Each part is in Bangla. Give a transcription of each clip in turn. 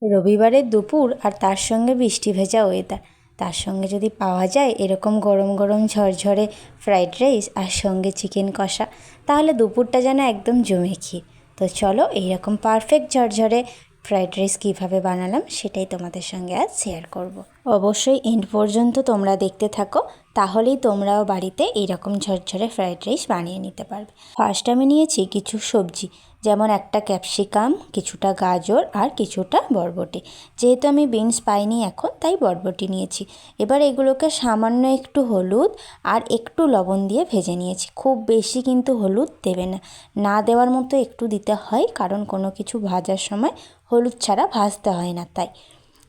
রবিবারের দুপুর আর তার সঙ্গে বৃষ্টি ভেজা ওয়েদার, তার সঙ্গে যদি পাওয়া যায় এরকম গরম গরম ঝরঝরে ফ্রাইড রাইস আর সঙ্গে চিকেন কষা, তাহলে দুপুরটা যেন একদম জমে খেয়ে। তো চলো এইরকম পারফেক্ট ঝরঝরে ফ্রাইড রাইস কীভাবে বানালাম সেটাই তোমাদের সঙ্গে আজ শেয়ার করব। অবশ্যই এন্ড পর্যন্ত তোমরা দেখতে থাকো, তাহলেই তোমরাও বাড়িতে এইরকম ঝরঝরে ফ্রাইড রাইস বানিয়ে নিতে পারবে। ফার্স্ট আমি নিয়েছি কিছু সবজি, যেমন একটা ক্যাপসিকাম, কিছুটা গাজর আর কিছুটা বরবটি। যেহেতু আমি বিনস পাইনি এখন, তাই বরবটি নিয়েছি। এবার এগুলোকে সামান্য একটু হলুদ আর একটু লবণ দিয়ে ভেজে নিয়েছি। খুব বেশি কিন্তু হলুদ দেবে না, না দেওয়ার মতো একটু দিতে হয়, কারণ কোনো কিছু ভাজার সময় হলুদ ছাড়া ভাজতে হয় না তাই।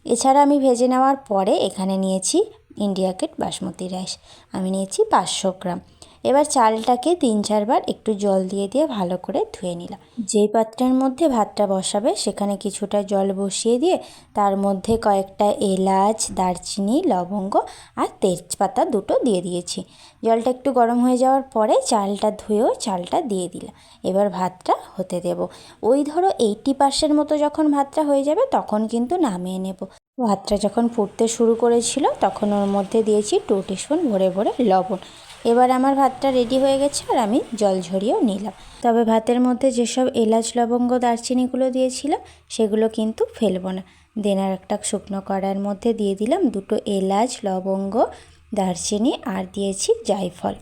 এছাড়া আমি ভেজে নেওয়ার পরে এখানে নিয়েছি ইন্ডিয়া গেট বাসমতি রাইস, আমি নিয়েছি 500 গ্রাম। এবার চালটাকে 3-4 বার একটু জল দিয়ে দিয়ে ভালো করে ধুয়ে নিলাম। যেই পাত্রের মধ্যে ভাতটা বসাবে সেখানে কিছুটা জল বসিয়ে দিয়ে তার মধ্যে কয়েকটা এলাচ, দারচিনি, লবঙ্গ আর তেজপাতা দুটো দিয়ে দিয়েছি। জলটা একটু গরম হয়ে যাওয়ার পরে চালটা ধুয়েও চালটা দিয়ে দিলাম। এবার ভাতটা হতে দেব। ওই ধরো 80% মতো যখন ভাতটা হয়ে যাবে তখন কিন্তু নামিয়ে নেব। ভাতটা যখন ফুটতে শুরু করেছিল তখন ওর মধ্যে দিয়েছি 2 টিস্পুন ভরে ভরে লবণ। এবার আমার ভাতটা রেডি হয়ে গেছে আর আমি জল ঝরিয়েও নিলাম। তবে ভাতের মধ্যে যেসব এলাচ, লবঙ্গ, দারচিনিগুলো দিয়েছিলাম সেগুলো কিন্তু ফেলবো না। দেন আর একটা শুকনো কড়াইয়ের মধ্যে দিয়ে দিলাম 2টো এলাচ, লবঙ্গ, দারচিনি আর দিয়েছি জায়ফল।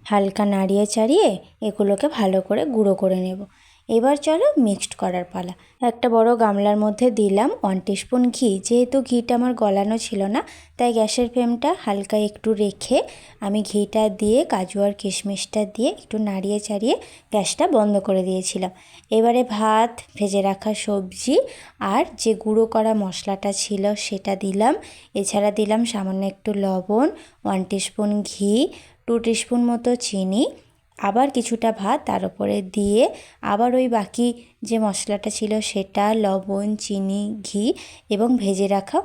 হালকা নাড়িয়ে চাড়িয়ে এগুলোকে ভালো করে গুঁড়ো করে নেব। এবার চলো মিক্সড করার পালা। একটা বড় গামলার মধ্যে দিলাম 1 টিস্পুন ঘি। যেহেতু ঘিটা আমার গলানো ছিল না, তাই গ্যাসের ফ্লেমটা হালকা একটু রেখে আমি ঘিটা দিয়ে কাজু আর কিশমিশটা দিয়ে একটু নাড়িয়ে চাড়িয়ে গ্যাসটা বন্ধ করে দিয়েছিলাম। এবারে ভাত, ভেজে রাখা সবজি আর যে গুঁড়ো করা মশলাটা ছিল সেটা দিলাম। এছাড়া দিলাম সামান্য একটু লবণ, 1 টিস্পুন ঘি, 2 টিস্পুন মতো চিনি, আবার কিছুটা ভাত তার উপরে দিয়ে আবার ওই বাকি যে মশলাটা ছিল সেটা, লবণ, চিনি, ঘি এবং ভেজে রাখা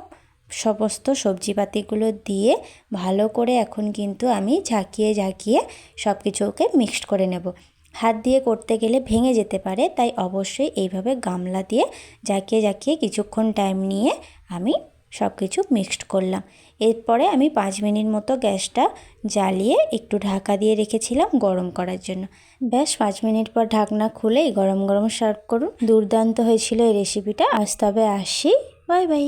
সমস্ত সবজিপাতিগুলো দিয়ে ভালো করে এখন কিন্তু আমি ঝাঁকিয়ে ঝাঁকিয়ে সব কিছুকে মিক্সড করে নেব। হাত দিয়ে করতে গেলে ভেঙে যেতে পারে, তাই অবশ্যই এইভাবে গামলা দিয়ে ঝাঁকিয়ে ঝাঁকিয়ে কিছুক্ষণ টাইম নিয়ে আমি সব কিছু মিক্সড করলাম। এরপরে আমি 5 মিনিট মতো গ্যাসটা জ্বালিয়ে একটু ঢাকা দিয়ে রেখেছিলাম গরম করার জন্য। ব্যাস 5 মিনিট পর ঢাকনা খুলেই গরম গরম সার্ভ করুন। দুর্দান্ত হয়েছিল এই রেসিপিটা। আজ তবে আসি, বাই বাই।